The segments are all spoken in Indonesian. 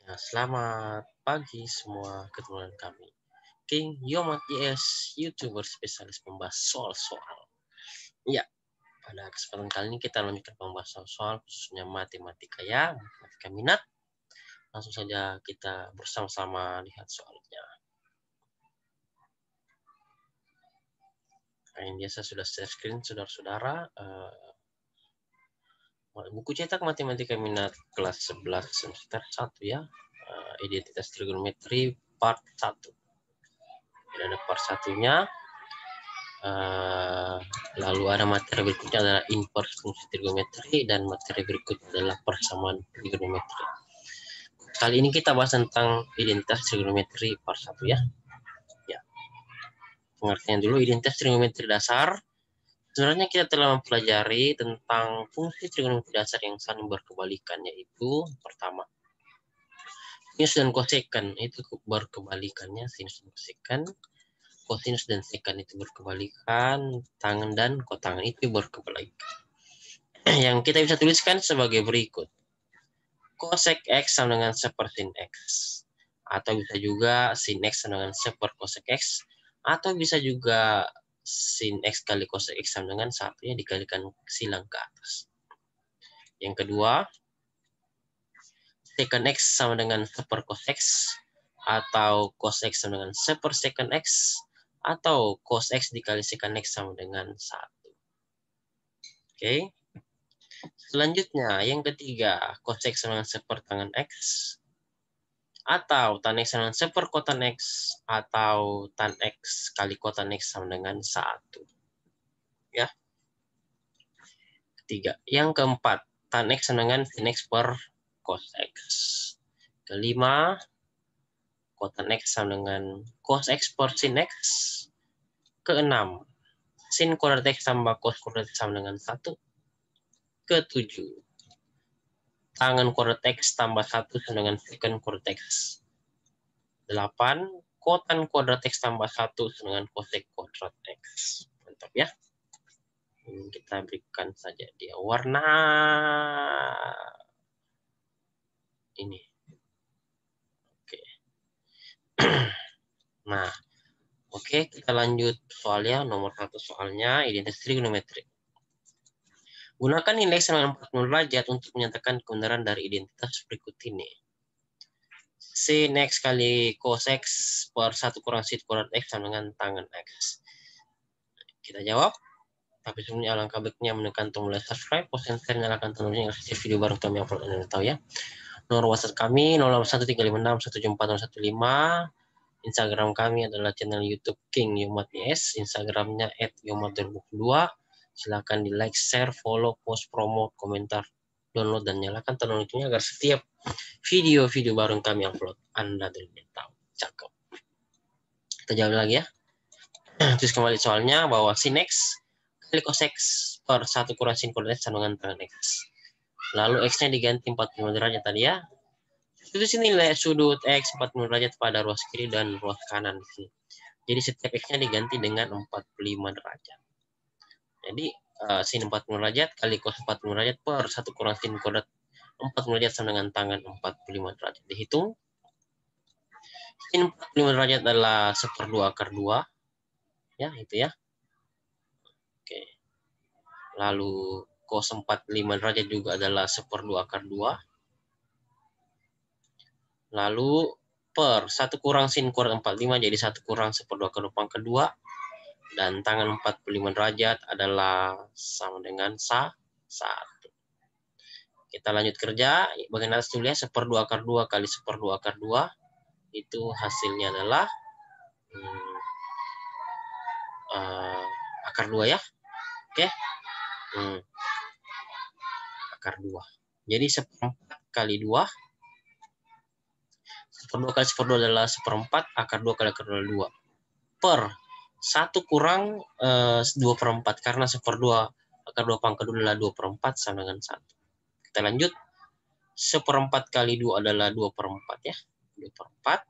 Nah, selamat pagi semua ketemuan kami. King Yomat YS, YouTuber spesialis membahas soal-soal. Ya, pada kesempatan kali ini kita lanjutkan pembahasan soal khususnya matematika ya, matematika minat. Langsung saja kita bersama-sama lihat soalnya. Nah, yang biasa sudah share screen saudara-saudara. Buku cetak matematika minat kelas 11 semester 1 ya. Identitas trigonometri part 1. Jadi ada part 1-nya. Lalu ada materi berikutnya adalah inverse fungsi trigonometri dan materi berikutnya adalah persamaan trigonometri. Kali ini kita bahas tentang identitas trigonometri part 1 ya. Pengertian dulu identitas trigonometri dasar. Sebenarnya kita telah mempelajari tentang fungsi trigonometri dasar yang saling berkebalikan, yaitu pertama sinus dan kosekan itu berkebalikannya, sinus dan kosekan. Kosinus dan sekan itu berkebalikan, tangen dan kotangen itu berkebalikan. Yang kita bisa tuliskan sebagai berikut. Cosec X sama dengan sepersin X. Atau bisa juga sin X sama dengan seper cosec X. Atau bisa juga sin X kali cosec X sama dengan 1 ya, dikalikan silang ke atas. Yang kedua, secant X sama dengan seper cos X. Atau cos X sama dengan seper secant X. Atau cos X dikali secant X sama dengan 1. Oke. Selanjutnya, yang ketiga, cos X sama dengan sepertangan X. Atau tan X sama dengan seperkotan X. Atau tan X kali kotan X sama dengan 1. Ya. Ketiga. Yang keempat, tan X sama dengan sin X per cos X. Kelima, kotan X sama dengan cos X per sin X. Keenam, sin kuadrat X tambah cos kuadrat X sama dengan 1. Ketujuh, tangen kuadrat X tambah 1 sama dengan secant kuadrat X. 8, kotan kuadrat X tambah 1 sama dengan cosec kuadrat X. Mantap ya. Kita berikan saja dia warna ini. Oke. Nah, oke, kita lanjut soalnya. Nomor 1 soalnya identitas trigonometri. Gunakan nilai sama 40 derajat untuk menyatakan kebenaran dari identitas berikut ini. Sin X kali cos X per 1 kurang sin kuadrat X sama dengan tangen X. Kita jawab. Tapi sebelumnya alangkah baiknya menekan tombol subscribe, post share, nyalakan tombelnya agar setiap video baru kami upload Anda tahu ya. Nomor WhatsApp kami 081356174115. Instagram kami adalah channel YouTube King Yomat YS, Instagramnya @yomat2022. Silakan di like, share, follow, post, promote, komentar, download dan nyalakan tombol loncengnya agar setiap video-video baru yang kami upload Anda terlebih tahu. Cakep. Kita jawab lagi ya. Terus kembali soalnya bahwa sin X kali cos X per 1 kurang sin kuadrat sama dengan tangen X. Lalu X-nya diganti 45 derajat tadi ya. Itu sini nilai sudut X 45 derajat pada ruas kiri dan ruas kanan di sini. Jadi setiap X-nya diganti dengan 45 derajat. Jadi sin 40 derajat kali cos 45 derajat per 1 kurang sin kuadrat 40 derajat sama dengan tangen 45 derajat. Dihitung. Sin 45 derajat adalah 1/2 akar 2. Ya, itu ya. Oke. Lalu cos 45 derajat juga adalah 1/2 akar 2. Lalu per 1 kurang sin kuadrat 45 jadi 1 kurang 1/2 akar 2 pangkat 2. Dan tangen 45 derajat adalah sama dengan 1. Kita lanjut kerja. Bagian atas dulu ya, 1/2 akar 2 kali 1/2 akar 2. Itu hasilnya adalah akar 2 ya. Oke. Akar 2. Jadi 1/4 kali 2. 1/2 kali 1/2 adalah 1/4. Akar 2 kali akar 2 adalah 2. Per 1 kurang 2/4. Karena 1/2 akar 2 pangkat 2 adalah 2/4 sama dengan 1. Kita lanjut. 1/4 kali 2 adalah 2/4 ya. 2/4.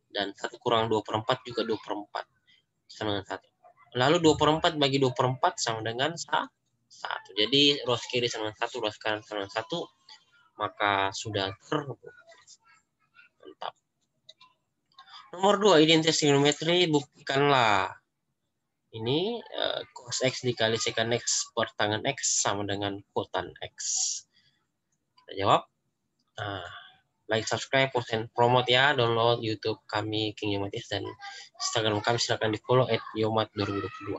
Dan 1 kurang 2/4 juga 2/4. Sama dengan 1. Lalu 2/4 bagi 2/4 sama dengan 1. Jadi ruas kiri sama dengan 1, ruas kanan sama dengan 1. Maka sudah terbukti. Nomor 2, identitas trigonometri, buktikanlah. Ini cos X dikali secant X per tangen X sama dengan kotan X. Kita jawab. Nah, like, subscribe, post, and promote ya. Download YouTube kami King Yomatis dan Instagram kami silakan di follow @yomat2022.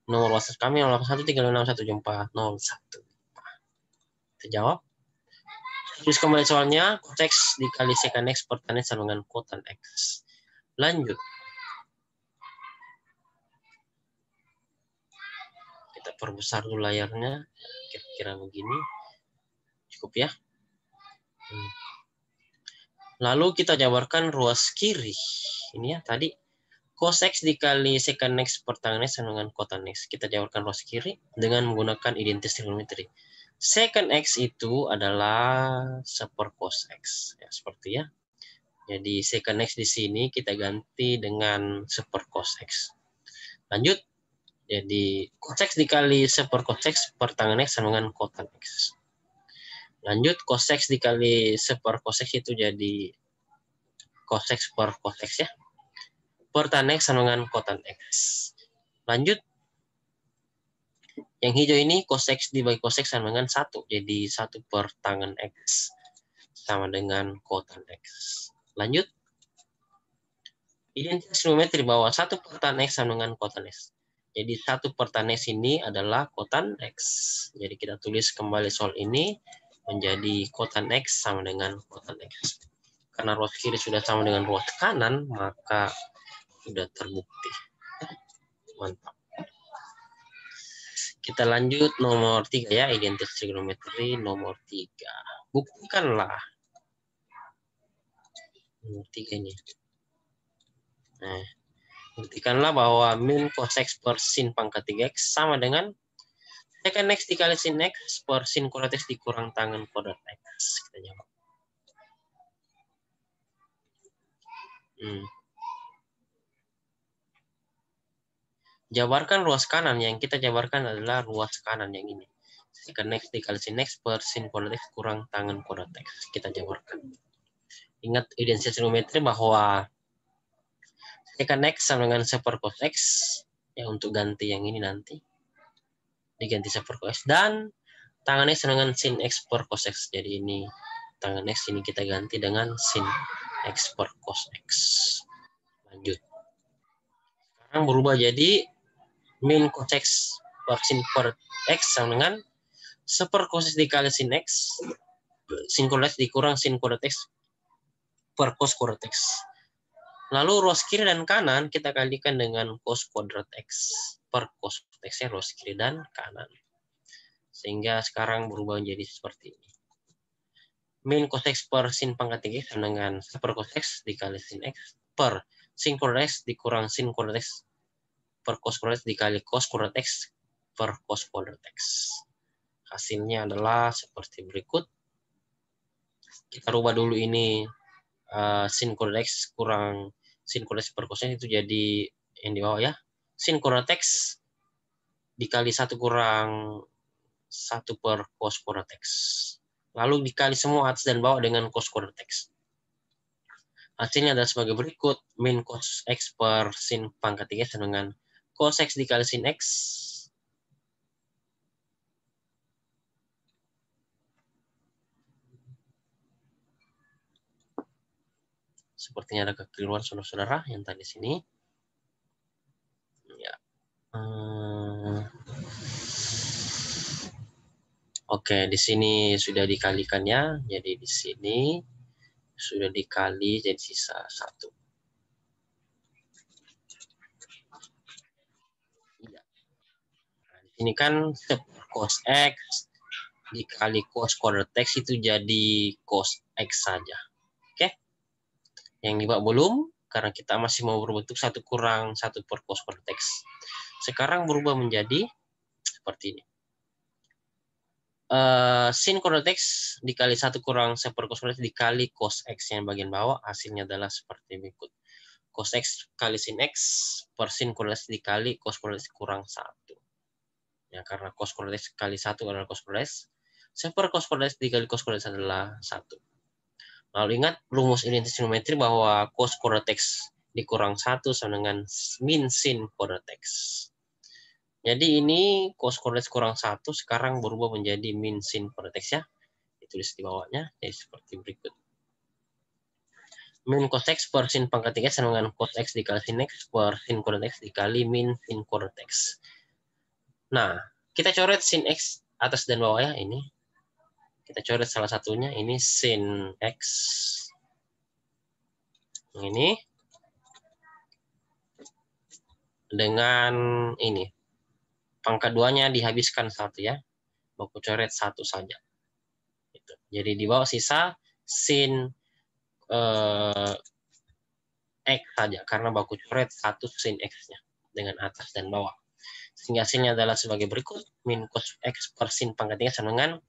Nomor WhatsApp kami 0813617401. Kita jawab. Terus kembali soalnya, cos X dikali secant X per tan X sama dengan kotan X. Lanjut. Kita perbesar dulu layarnya. Kira-kira begini. Cukup ya. Lalu kita jabarkan ruas kiri. Ini ya tadi. Cos X dikali secant X per tangen X sama dengan kotan X. Kita jabarkan ruas kiri dengan menggunakan identitas trigonometri. Secant X itu adalah 1 cos X. Ya, seperti ya. Jadi secant X di sini kita ganti dengan 1 cos X. Lanjut. Jadi cos X dikali 1 cos X per tangen X sama dengan kotan X. Lanjut, cos X dikali 1 cos X itu jadi cos X per cos X ya. Per tan X sama dengan kotan X. Lanjut. Yang hijau ini cos X dibagi cos X sama dengan 1. Jadi 1 per tangen X sama dengan kotan X. Lanjut. Identitas trigonometri bahwa 1 per tan X sama dengan kotan X. Jadi 1 per tan X ini adalah kotan X. Jadi kita tulis kembali soal ini menjadi kotan X sama dengan kotan X. Karena ruas kiri sudah sama dengan ruas kanan, maka sudah terbukti. Mantap. Kita lanjut nomor 3 ya, identitas trigonometri nomor 3. Buktikanlah. Nomor 3 ini. Nah, buktikanlah bahwa min cos X per sin pangkat 3X sama dengan secant X dikali sin X per sin kuadrat X dikurang tangen kuadrat X. Kita jawab. Jabarkan ruas kanan. Yang kita jabarkan adalah ruas kanan yang ini. Secant X dikali sin X per sin kuadrat X kurang tangen kuadrat X. Kita jabarkan. Ingat identitas trigonometri bahwa secant X sama dengan 1 cos X. Ya, untuk ganti yang ini nanti. Diganti 1 cos X. Dan tangan X dengan sin X per cos X. Jadi ini tangan X ini kita ganti dengan sin X per cos X. Lanjut. Sekarang berubah jadi min cos X per sin per X sama dengan 1 cos X dikali sin X. Sin kuadrat X dikurang sin kuadrat X per cos kuadrat X. Lalu ruas kiri dan kanan kita kalikan dengan cos kuadrat X per cos X ya, ruas kiri dan kanan. Sehingga sekarang berubah menjadi seperti ini. Min cos X per sin pangkat 3X sama dengan 1 cos X dikali sin X per sin kuadrat X dikurang sin kuadrat X per cos kuadrat X dikali cos kuadrat X per cos kuadrat X. Hasilnya adalah seperti berikut. Kita rubah dulu ini sin kuadrat X kurang sin kuadrat X per cos X itu jadi yang di bawah ya. Sin kuadrat X dikali 1 kurang 1 per cos kuadrat X. Lalu dikali semua atas dan bawah dengan cos kuadrat X. Hasilnya adalah sebagai berikut. Min cos X per sin pangkat 3 sama dengan cos X dikali sin X. Sepertinya ada kekeliruan saudara-saudara yang tadi sini. Ya. Oke, di sini sudah dikalikannya. Jadi di sini sudah dikali jadi sisa 1. Ya. Nah, di sini kan cos X dikali cos kuadrat X itu jadi cos X saja. Oke. Yang di bawah belum, karena kita masih mau berbentuk 1 kurang 1 per cos kuadrat X. Sekarang berubah menjadi seperti ini. Sin kuadrat X dikali 1 kurang 1 per cos kuadrat X dikali cos X yang bagian bawah, hasilnya adalah seperti berikut. Cos X kali sin X per sin kuadrat X dikali cos kuadrat X kurang 1. Ya, karena cos kuadrat X kali 1 adalah cos kuadrat X. 1 per cos kuadrat X dikali cos kuadrat X adalah 1. Lalu ingat rumus identitas trigonometri bahwa cos kuadrat X dikurang 1 sama dengan min sin kuadrat X. Jadi ini cos kuadrat X kurang 1 sekarang berubah menjadi min sin kuadrat X ya. Ditulis di bawahnya, jadi seperti berikut. Min cos X per sin pangkat 3 sama dengan cos X dikali sin X per sin kuadrat X dikali min sin kuadrat X. Nah, kita coret sin X atas dan bawah ya, ini. Kita coret salah satunya, ini sin X. Ini. Dengan ini. Pangkat 2-nya dihabiskan 1 ya. Baku coret 1 saja. Gitu. Jadi di bawah sisa sin X saja. Karena baku coret 1 sin X-nya. Dengan atas dan bawah. Sehingga hasilnya adalah sebagai berikut. Min cos X per sin pangkat 3 sama dengan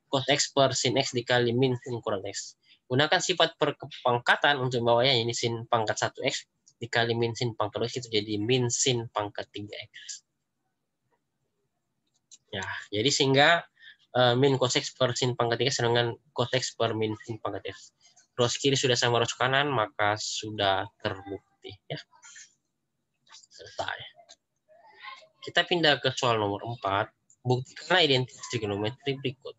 cos X per sin X dikali min sin kuadrat X. Gunakan sifat perpangkatan untuk bawahnya, ini sin pangkat 1X dikali min sin pangkat 2X itu jadi min sin pangkat 3X. Ya, jadi sehingga min cos X per sin pangkat 3 sama dengan cos X per min sin pangkat X. Ruas kiri sudah sama ruas kanan, maka sudah terbukti. Ya. Selesai. Kita pindah ke soal nomor 4. Buktikanlah identitas trigonometri berikut.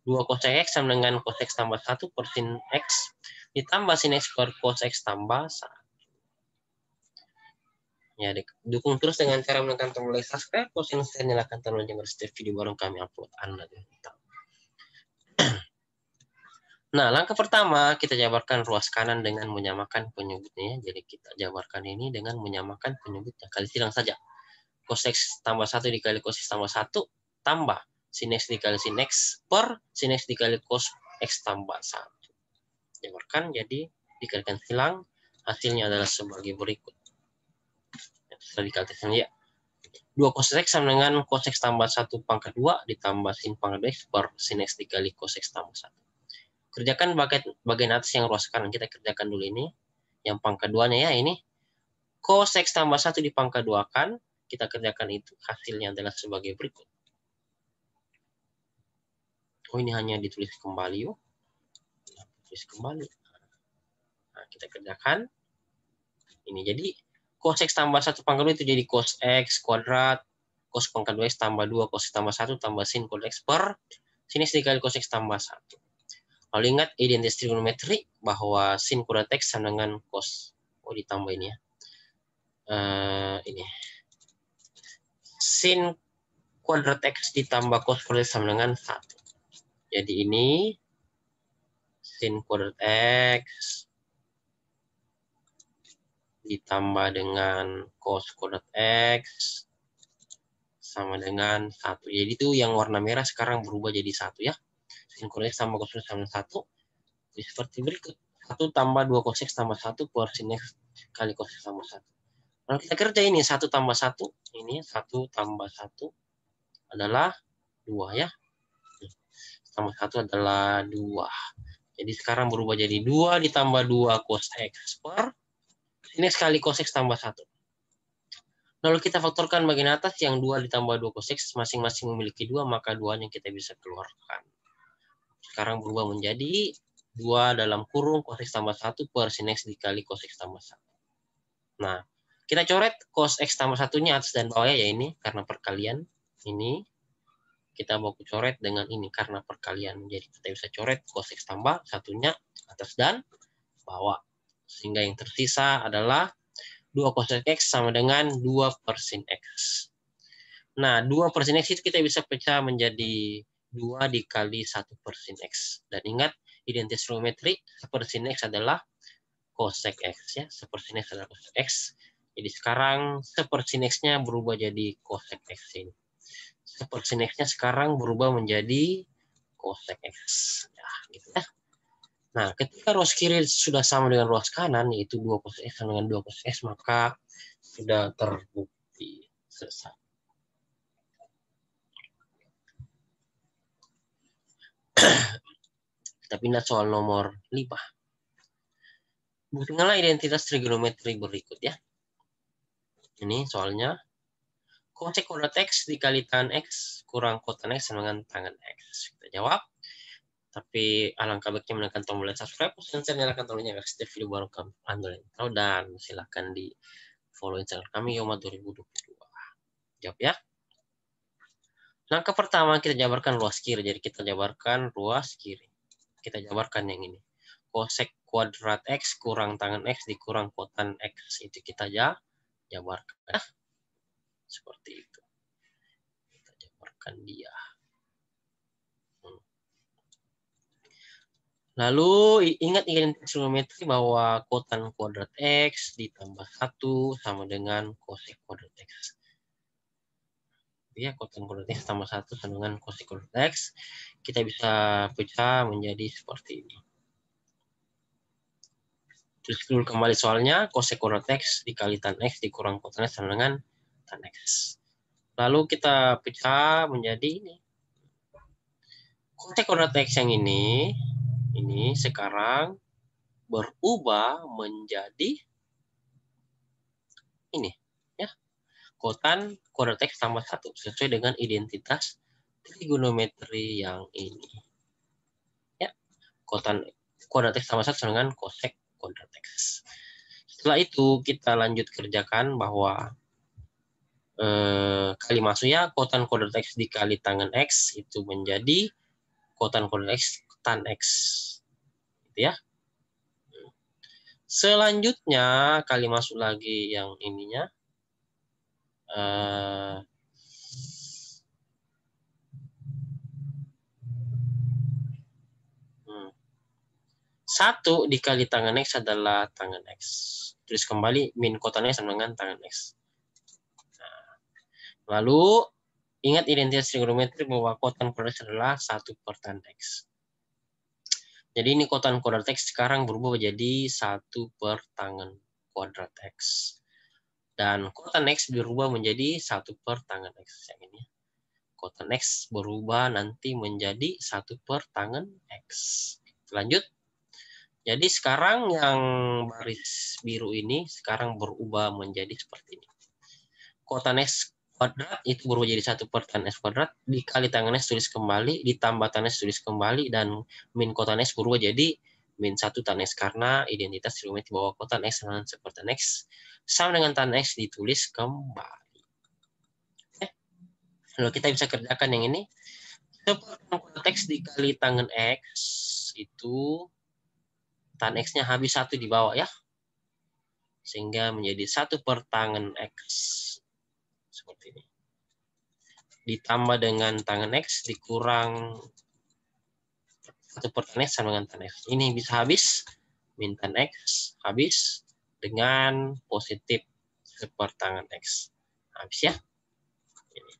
2 cos X sama dengan cos X tambah 1 per sin X ditambah sin X per cos X tambah 1. Ya, dukung terus dengan cara menekan tombol like, subscribe, share, dan nyalakan tombol lonceng agar setiap video baru kami upload Anda. Nah, langkah pertama kita jabarkan ruas kanan dengan menyamakan penyebutnya. Jadi kita jabarkan ini dengan menyamakan penyebutnya. Kali silang saja. Cos X tambah 1 dikali cos X tambah 1 tambah sin X dikali sin X per sin X dikali cos X tambah 1. Jabarkan, jadi dikalikan silang, hasilnya adalah sebagai berikut. Setelah dikalikan ya. 2 cos X sama dengan cos X tambah 1 pangkat 2 ditambah sin pangkat X per sin X dikali cos X tambah 1. Kerjakan bagian atas yang ruas kanan. Kita kerjakan dulu ini. Yang pangkat 2-nya ya, ini. Cos X tambah 1 di pangkat 2 kan. Kita kerjakan itu. Hasilnya adalah sebagai berikut. Oh, ini hanya ditulis kembali yuk. Tulis kembali. Nah, kita kerjakan. Ini jadi cos X tambah 1 pangkat 2 itu jadi cos X kuadrat. Cos pangkat 2X tambah 2 cos X tambah 1 tambah sin kuadrat X per sin X dikali cos X tambah 1. Lalu ingat identitas trigonometri bahwa sin kuadrat X sama dengan cos. Oh, ditambah ini ya. Ini. Sin kuadrat X ditambah cos kuadrat X sama dengan 1. Jadi ini sin kuadrat X ditambah dengan cos kuadrat X sama dengan 1. Jadi itu yang warna merah sekarang berubah jadi 1 ya. Sin kuadrat X tambah cos kuadrat X sama 1. Jadi seperti berikut. 1 tambah 2 cos X tambah 1 per sin X kali cos X tambah 1. Kalau kita kerja ini 1 tambah 1. Ini 1 tambah 1 adalah 2 ya. Tambah 1 adalah 2. Jadi sekarang berubah jadi 2 ditambah 2 cos X per sin X kali cos X tambah 1. Lalu kita faktorkan bagian atas yang 2 ditambah 2 cos X masing-masing memiliki 2, maka 2-nya kita bisa keluarkan. Sekarang berubah menjadi 2 dalam kurung cos X tambah 1 per sin X dikali cos X tambah 1. Nah, kita coret cos X tambah 1-nya atas dan bawah ya ini karena perkalian. Ini kita baku coret dengan ini karena perkalian. Jadi kita bisa coret cos X tambah 1-nya atas dan bawah. Sehingga yang tersisa adalah 2 cos X sama dengan 2 per sin X. Nah, 2 per sin X itu kita bisa pecah menjadi 2 dikali 1 per sin X. Dan ingat, identitas trigonometri per sin X adalah cosec X ya. Per sin X adalah cosec X. Jadi sekarang per sin X-nya berubah jadi cosec X ini. Per sin X-nya sekarang berubah menjadi cosec X. Ya, gitu ya. Nah, ketika ruas kiri sudah sama dengan ruas kanan, yaitu 2 cos X sama dengan 2 cos X, maka sudah terbukti. Selesai. Kita pindah soal nomor 5. Buktikanlah identitas trigonometri berikut ya. Ini soalnya. Kosek kuadrat X dikali tan X kurang kotan X sama dengan tangen X. Kita jawab. Tapi alangkah baiknya menekan tombol subscribe dan nyalakan tombolnya agar setiap video baru kami upload. Dan silahkan di follow Instagram kami Yoma 2022. Jawab ya. Langkah pertama kita jabarkan ruas kiri. Jadi kita jabarkan ruas kiri. Kita jabarkan yang ini. Kosek kuadrat X kurang tangan X dikurang kotan X. Itu kita jabarkan. Seperti itu. Kita jabarkan dia. Lalu ingat identitas trigonometri bahwa kotan kuadrat X ditambah 1 sama dengan kosek kuadrat X. Ya, kotan kuadrat X tambah 1 sama dengan kosek kuadrat X. Kita bisa pecah menjadi seperti ini. Terus dulu kembali soalnya, kosek kuadrat X dikali tan X dikurang kotan X sama dengan tan X. Lalu kita pecah menjadi ini. Kosek kuadrat X yang ini sekarang berubah menjadi ini ya, kotan kuadrat X tambah 1 sesuai dengan identitas trigonometri yang ini ya, kotan kuadrat X tambah 1 dengan kosek kuadrat X. Setelah itu kita lanjut kerjakan bahwa kali masuknya kotan kuadrat X dikali tangan X itu menjadi kotan kuadrat X tan X gitu ya. Selanjutnya kali masuk lagi yang ininya 1 dikali tangan X adalah tangan X. Tulis kembali min kotannya sama dengan tangan X. Nah, lalu ingat identitas trigonometri bahwa kotan kuadrat X adalah 1 per tan X. Jadi ini kotan kuadrat X sekarang berubah menjadi 1 per tangan kuadrat X. Dan kotan X berubah menjadi 1 per tangan X. Yang ini. Kotan X berubah nanti menjadi 1 per tangan X. Lanjut. Jadi sekarang yang baris biru ini sekarang berubah menjadi seperti ini. Kotan X kuadrat itu berubah jadi 1 per tan X kuadrat, dikali tangan X tulis kembali, ditambah tan X tulis kembali, dan min kotan X berubah jadi min 1 tan X, karena identitas trigonometri bahwa kotan X sama dengan 1 per tan X sama dengan tan X ditulis kembali. Lalu kita bisa kerjakan yang ini. 1 per tan kuadrat X dikali tangan X itu tan X-nya habis 1 di bawah ya. Sehingga menjadi 1 per tangan X. Seperti ini. Ditambah dengan tangan X dikurang 1 per tan X sama dengan tan X. Ini bisa habis. Min tan X habis dengan positif 1 per tangan X. Habis ya. Ini.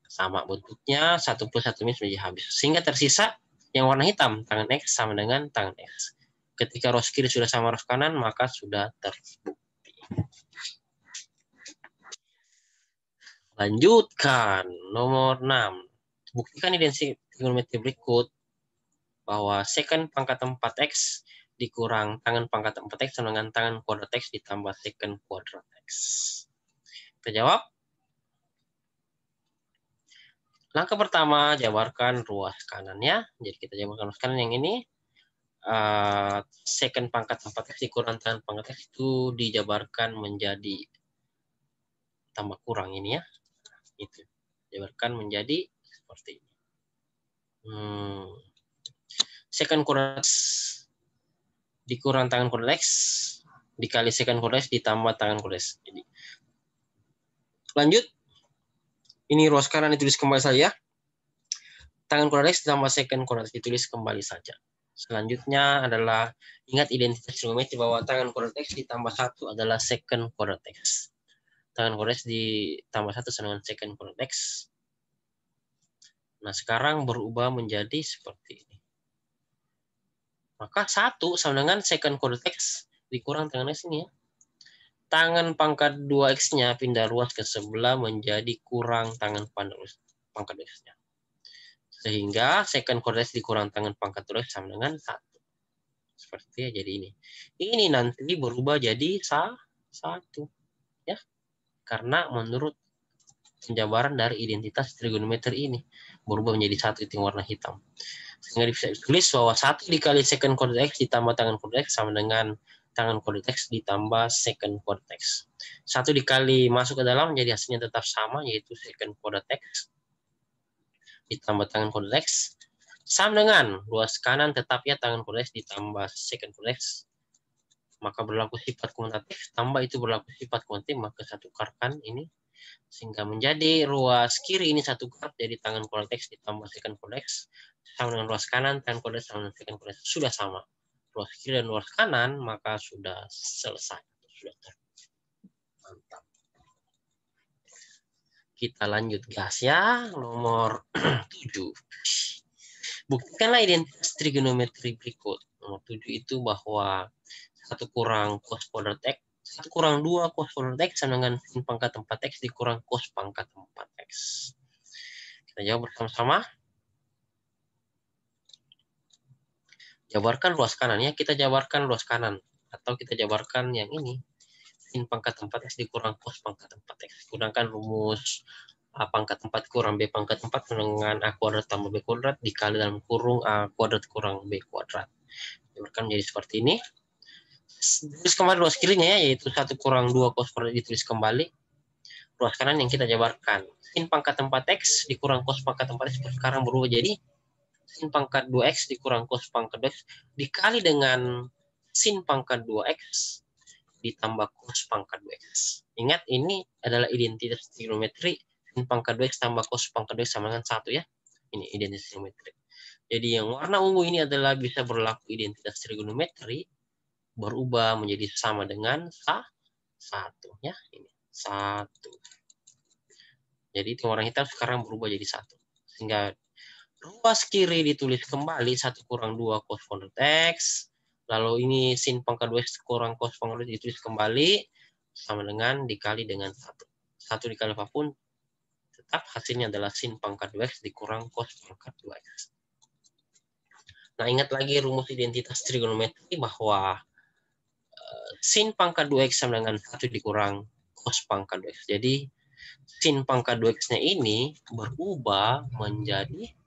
Sama bentuknya 1 plus 1 minus menjadi habis. Sehingga tersisa yang warna hitam. Tangan X sama dengan tangan X. Ketika ruas kiri sudah sama ruas kanan, maka sudah terbukti. Lanjutkan, nomor 6. Buktikan identitas trigonometri berikut bahwa secant pangkat 4x dikurang tangan pangkat 4x sama dengan tangan kuadrat x ditambah secant kuadrat x. Kita jawab. Langkah pertama, jabarkan ruas kanannya. Jadi kita jabarkan ruas kanan yang ini. Secant pangkat 4x dikurang tangan pangkat x itu dijabarkan menjadi tambah kurang ini ya. Itu jabarkan menjadi seperti ini. Secant kuadrat x dikurang tangan kuadrat x dikali secant kuadrat x ditambah tangan kuadrat x. Jadi, lanjut. Ini ruas kanan ditulis kembali saja. Tangan kuadrat x ditambah secant kuadrat x ditulis kembali saja. Selanjutnya adalah ingat identitas trigonometri bahwa tangan kuadrat x ditambah 1 adalah secant kuadrat x. Tangan kuadrat x ditambah 1 sama dengan secant kuadrat x. Nah, sekarang berubah menjadi seperti ini. Maka 1 sama dengan secant kuadrat x dikurang tangan x ini ya. Tangan pangkat 2x-nya pindah ruas ke sebelah menjadi kurang tangan pangkat 2x-nya. Sehingga secant kuadrat x dikurang tangan pangkat 2x sama dengan 1. Seperti ya, jadi ini. Ini nanti berubah jadi 1. Ya. Karena menurut penjabaran dari identitas trigonometri ini berubah menjadi 1 itu yang warna hitam. Sehingga bisa ditulis bahwa 1 dikali secant kuadrat X ditambah tangen kuadrat X sama dengan tangen kuadrat X ditambah secant kuadrat X. 1 dikali masuk ke dalam jadi hasilnya tetap sama, yaitu secant kuadrat X ditambah tangen kuadrat X sama dengan ruas kanan tetap ya tangen kuadrat X ditambah secant kuadrat X. Maka berlaku sifat komutatif, tambah itu berlaku sifat komutatif, maka satu tukarkan ini sehingga menjadi ruas kiri ini 1 kuadrat jadi tangen kuadrat X ditambah secant kuadrat X sama dengan ruas kanan tangen kuadrat sama dengan secant kuadrat X. Sudah sama ruas kiri dan ruas kanan, maka sudah selesai, sudah mantap. Kita lanjut gas ya, nomor 7. Buktikanlah identitas trigonometri berikut. Nomor 7 itu bahwa 1 kurang cos kuadrat X, 1 kurang 2 cos kuadrat X sama dengan sin pangkat 4X dikurang cos pangkat 4X. Kita jawab bersama-sama. Jabarkan ruas kanan ya, kita jabarkan ruas kanan. Atau kita jabarkan yang ini. Sin pangkat 4X dikurang cos pangkat 4X. Gunakan rumus A pangkat 4 kurang B pangkat 4 dengan A kuadrat tambah B kuadrat dikali dalam kurung A kuadrat kurang B kuadrat. Jabarkan menjadi seperti ini. Tulis kembali ruas kirinya ya, yaitu 1 kurang 2 cos kuadrat ditulis kembali. Ruas kanan yang kita jabarkan. Sin pangkat 4X dikurang cos pangkat 4X sekarang berubah jadi sin pangkat 2X dikurang cos pangkat 2X dikali dengan sin pangkat 2X ditambah cos pangkat 2X. Ingat, ini adalah identitas trigonometri. Sin pangkat 2X tambah cos pangkat 2X sama dengan 1 ya. Ini identitas trigonometri. Jadi yang warna ungu ini adalah bisa berlaku identitas trigonometri berubah menjadi sama dengan 1 ya. Ini 1. Jadi warna hitam sekarang berubah jadi 1. Sehingga ruas kiri ditulis kembali 1 kurang 2 cos kuadrat X. Lalu ini sin pangkat 2X kurang cos pangkat 2X ditulis kembali sama dengan dikali dengan 1. 1 dikali apapun tetap hasilnya adalah sin pangkat 2X dikurang cos pangkat 2X. Nah, ingat lagi rumus identitas trigonometri bahwa sin pangkat 2X sama dengan 1 dikurang cos pangkat 2X. Jadi sin pangkat 2X-nya ini berubah menjadi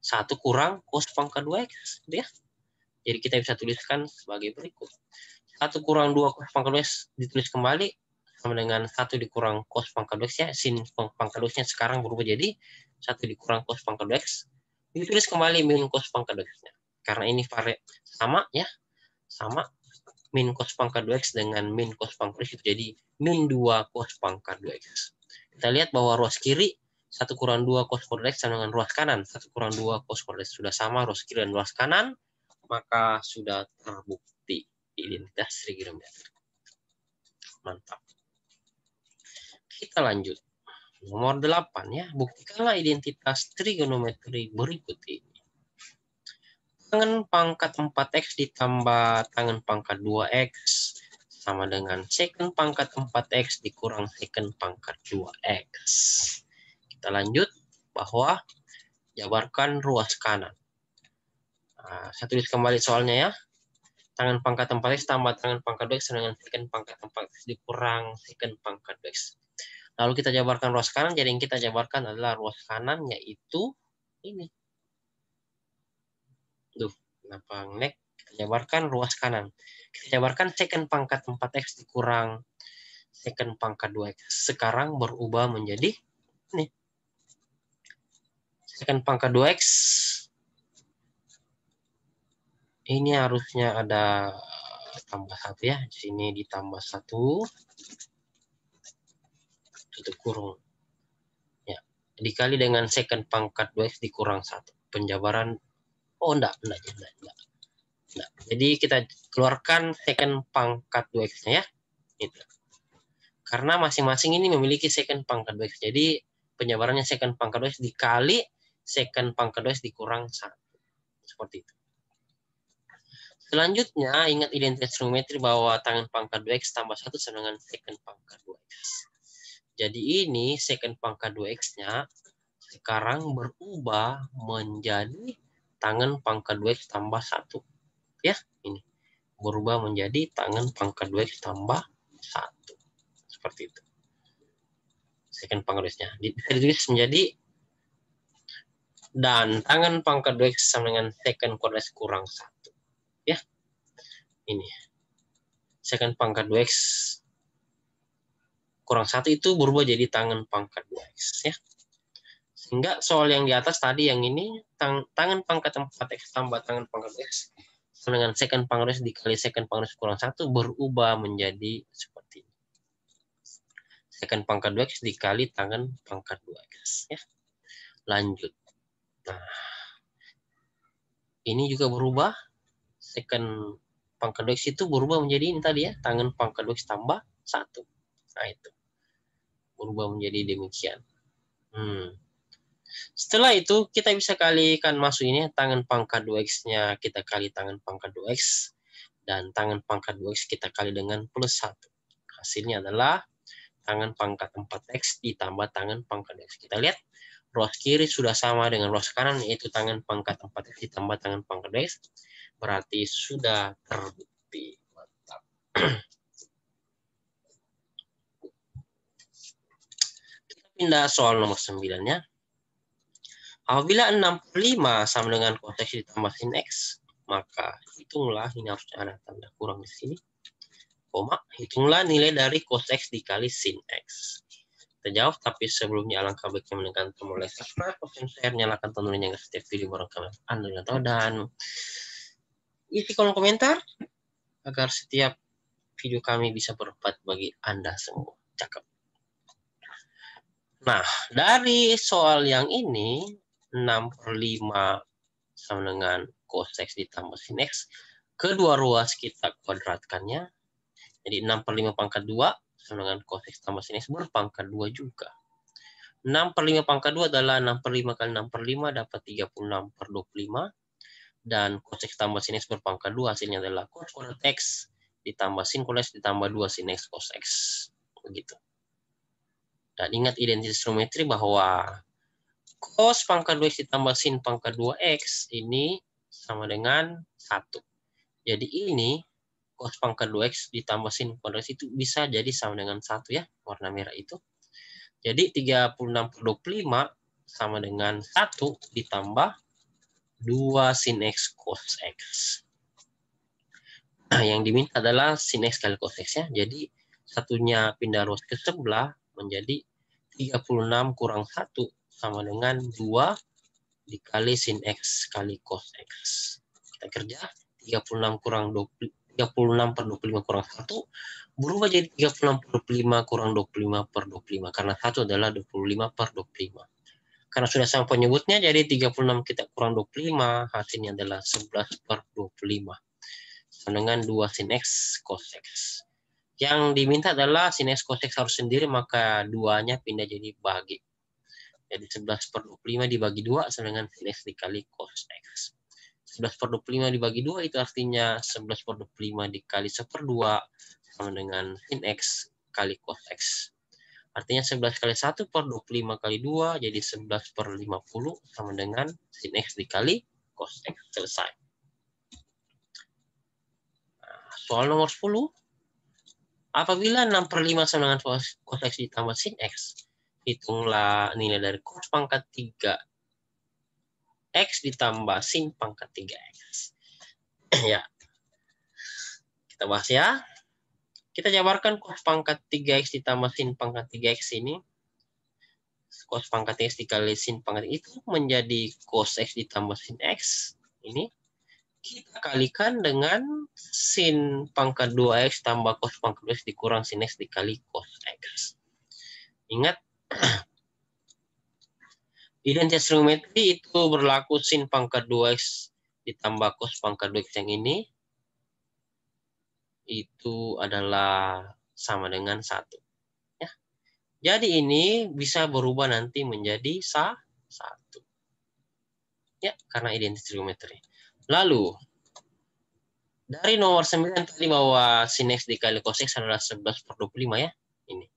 1 kurang cos pangkat 2X. Ya. Jadi kita bisa tuliskan sebagai berikut. 1 kurang 2 cos pangkat 2X ditulis kembali sama dengan 1 dikurang cos pangkat 2X ya. Sin pangkat 2X-nya sekarang berubah jadi 1 dikurang cos pangkat 2X. Ditulis kembali min cos pangkat 2X-nya. Karena ini sama ya. Sama. Min cos pangkat 2X dengan min cos pangkat 2X itu jadi min 2 cos pangkat 2X. Kita lihat bahwa ruas kiri 1 kurang 2 cos kuadrat X sama dengan ruas kanan 1 kurang 2 cos kuadrat X. Sudah sama ruas kiri dan ruas kanan, maka sudah terbukti identitas trigonometri. Mantap. Kita lanjut. Nomor 8 ya, buktikanlah identitas trigonometri berikut ini. Tangen pangkat 4X ditambah tangen pangkat 2X sama dengan secant pangkat 4X dikurang secant pangkat 2X. Kita lanjut bahwa jabarkan ruas kanan. Nah, saya tulis kembali soalnya ya. Tangen pangkat 4X tambah tangen pangkat 2X dengan secant pangkat 4X dikurang secant pangkat 2X. Lalu kita jabarkan ruas kanan, jadi yang kita jabarkan adalah ruas kanan yaitu ini. Kenapa ngelek? Kita jabarkan ruas kanan. Kita jabarkan secant pangkat 4X dikurang secant pangkat 2X. Sekarang berubah menjadi ini. Secant pangkat 2X. Ini harusnya ada tambah 1 ya. Di sini ditambah 1. Tutup kurung. Ya. Dikali dengan secant pangkat 2X dikurang 1. Penjabaran. Oh, enggak. Nah, jadi kita keluarkan secant pangkat 2X-nya ya. Gitu. Karena masing-masing ini memiliki secant pangkat 2X. Jadi penjabarannya secant pangkat 2X dikali secant pangkat 2X dikurang 1. Seperti itu. Selanjutnya, ingat identitas trigonometri bahwa tangen pangkat 2X tambah 1 sama dengan secant pangkat 2X. Jadi ini secant pangkat 2X-nya sekarang berubah menjadi tangen pangkat 2X tambah 1. Ya, ini berubah menjadi tangen pangkat 2X tambah 1. seperti itu. Secant pangkat 2x-nya. Bisa ditulis menjadi dan tangan pangkat 2x sama dengan secant kuadrat x kurang 1. Ya, ini. Secant pangkat 2x kurang 1 itu berubah jadi tangan pangkat 2x. Ya. Sehingga soal yang di atas tadi yang ini, tangan pangkat 4x tambah tangan pangkat 2x sama dengan secant pangkat 2x dikali secant pangkat 2x kurang 1 berubah menjadi seperti ini. Secant pangkat 2x dikali tangan pangkat 2x. Ya. Lanjut. Nah, ini juga berubah. Secant pangkat 2x itu berubah menjadi ini tadi ya, tangan pangkat 2x tambah 1. Nah, itu. Berubah menjadi demikian. Setelah itu, kita bisa kalikan masuk ini, tangan pangkat 2x-nya kita kali tangan pangkat 2x, dan tangan pangkat 2x kita kali dengan plus 1. Hasilnya adalah tangan pangkat 4x ditambah tangan pangkat 2x. Kita lihat, ruas kiri sudah sama dengan ruas kanan, yaitu tangan pangkat 4x ditambah tangan pangkat 2x. Berarti sudah terbukti. Mantap. Kita pindah soal nomor 9-nya. Apabila 65 sama dengan cos x ditambah sin x, maka hitunglah, ini harusnya ada tanda kurang di sini, koma, hitunglah nilai dari cos x dikali sin x. Kita jawab, tapi sebelumnya alangkah baiknya menekan tombol like, subscribe, share, nyalakan tombol lonceng setiap video baru kami Anda tahu, dan isi kolom komentar agar setiap video kami bisa bermanfaat bagi Anda semua. Cakep. Nah, dari soal yang ini, 6/5 sama dengan cos x ditambah sin x. Kedua ruas kita kuadratkannya. Jadi 6/5 pangkat 2 sama dengan cos x tambah sin x berpangkat 2 juga. 6/5 pangkat 2 adalah 6/5 kali 6/5 dapat 36/25. Dan cos x tambah sin x berpangkat 2 hasilnya adalah cos kuadrat x ditambah sin kuadrat x ditambah 2 sin x cos x. Begitu. Dan ingat identitas trigonometri bahwa cos pangkat 2x ditambah sin pangkat 2x ini sama dengan 1. Jadi ini cos pangkat 2x ditambah sin kuadrat itu bisa jadi sama dengan 1 ya, warna merah itu. Jadi 36/25 sama dengan 1 ditambah 2 sin x cos x. Nah, yang diminta adalah sin x kali cos x ya. Jadi satunya pindah ruas ke sebelah menjadi 36 kurang 1 sama dengan 2 dikali sin x kali cos x. Kita kerja 36 per 25 kurang 1 berubah jadi 36/25 kurang 25/25 karena 1 adalah 25/25. Karena sudah sama penyebutnya jadi 36 kita kurang 25 hasilnya adalah 11/25 sama dengan 2 sin x cos x. Yang diminta adalah sin x cos x harus sendiri, maka 2-nya pindah jadi bagi. Jadi 11/25 dibagi 2 sama dengan sin x dikali cos x. 11/25 dibagi 2 itu artinya 11/25 dikali 1/2 sama dengan sin x kali cos x. Artinya 11 kali 1/25 kali 2 jadi 11/50 sama dengan sin x dikali cos x. Selesai. Nah, soal nomor 10. Apabila 6/5 sama dengan cos x ditambah sin x, hitunglah nilai dari cos pangkat 3 x ditambah sin pangkat 3x. Ya, kita bahas ya. Kita jabarkan cos pangkat 3x ditambah sin pangkat 3x ini. Cos pangkat x dikali sin pangkat itu menjadi cos x ditambah sin x. Ini kita kalikan dengan sin pangkat 2x tambah cos pangkat 2x dikurang sin x dikali cos x. Ingat, identitas trigonometri itu berlaku sin pangkat 2x ditambah cos pangkat 2x yang ini itu adalah sama dengan 1. Ya. Jadi ini bisa berubah nanti menjadi 1. Ya, karena identitas trigonometri. Lalu, dari nomor 9 tadi bahwa sin x dikali cos x adalah 11/25 ya. Ini.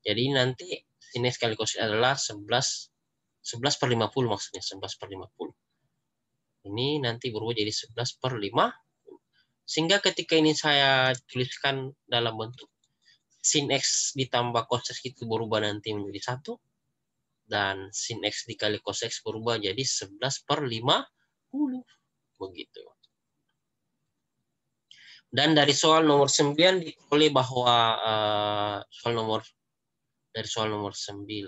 Jadi nanti sin x kali cos x adalah 11/50 maksudnya, 11/50. Ini nanti berubah jadi 11/50. Sehingga ketika ini saya tuliskan dalam bentuk sin X ditambah cos X itu berubah nanti menjadi 1. Dan sin X dikali cos X berubah jadi 11/50. Begitu. Dan dari soal nomor 9 diperoleh bahwa dari soal nomor 9.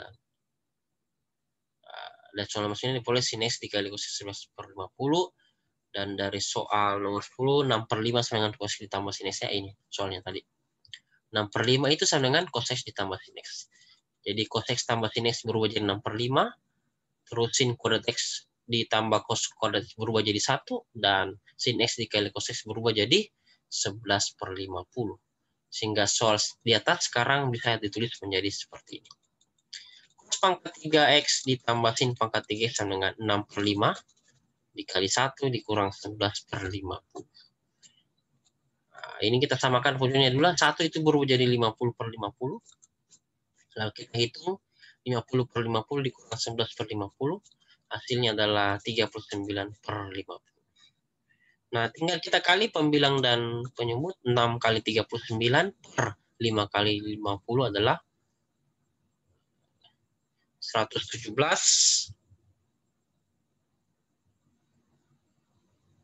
Dan soal nomor 9 diperoleh sin X dikali cos X 11/50. Dan dari soal nomor 10, 6/5 sama dengan cos X ditambah sin X. Ini soalnya tadi. 6/5 itu sama dengan cos X ditambah sin X. Jadi cos X tambah sin X berubah jadi 6/5. Terus sin kuadrat X ditambah cos kuadrat X berubah jadi 1. Dan sin X dikali cos X berubah jadi 11/50. Sehingga soal di atas sekarang bisa ditulis menjadi seperti ini. Cos pangkat 3X ditambah sin pangkat 3X sama dengan 6/5. Dikali 1 dikurang 11/50. Nah, ini kita samakan fungsinya dulu. 1 itu berubah jadi 50/50. Lalu kita hitung 50/50 dikurang 11/50. Hasilnya adalah 39/50. Nah, tinggal kita kali pembilang dan penyebut. 6 kali 39 per 5 kali 50 adalah 117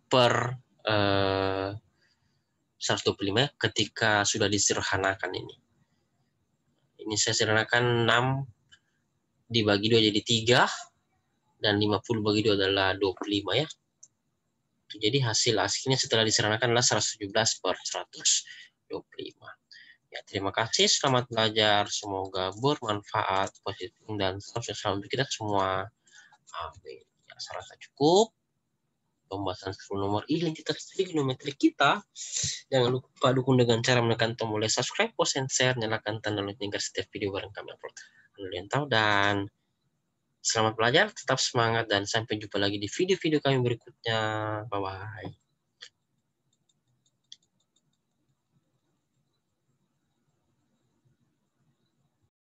per 125 ketika sudah disederhanakan ini. Ini saya sederhanakan 6 dibagi 2 jadi 3 dan 50 bagi 2 adalah 25 ya. Jadi hasil aslinya setelah disederhanakan adalah 117 per 125. Ya, terima kasih, selamat belajar, semoga bermanfaat, positif dan sukses untuk kita semua. Amin. Ya, saya rasa cukup pembahasan 10 nomor identitas trigonometri kita. Jangan lupa dukung dengan cara menekan tombol subscribe, post, and share, nyalakan tanda lonceng agar setiap video bareng kami upload kalian tahu. Dan selamat belajar, tetap semangat, dan sampai jumpa lagi di video-video kami berikutnya. Bye-bye.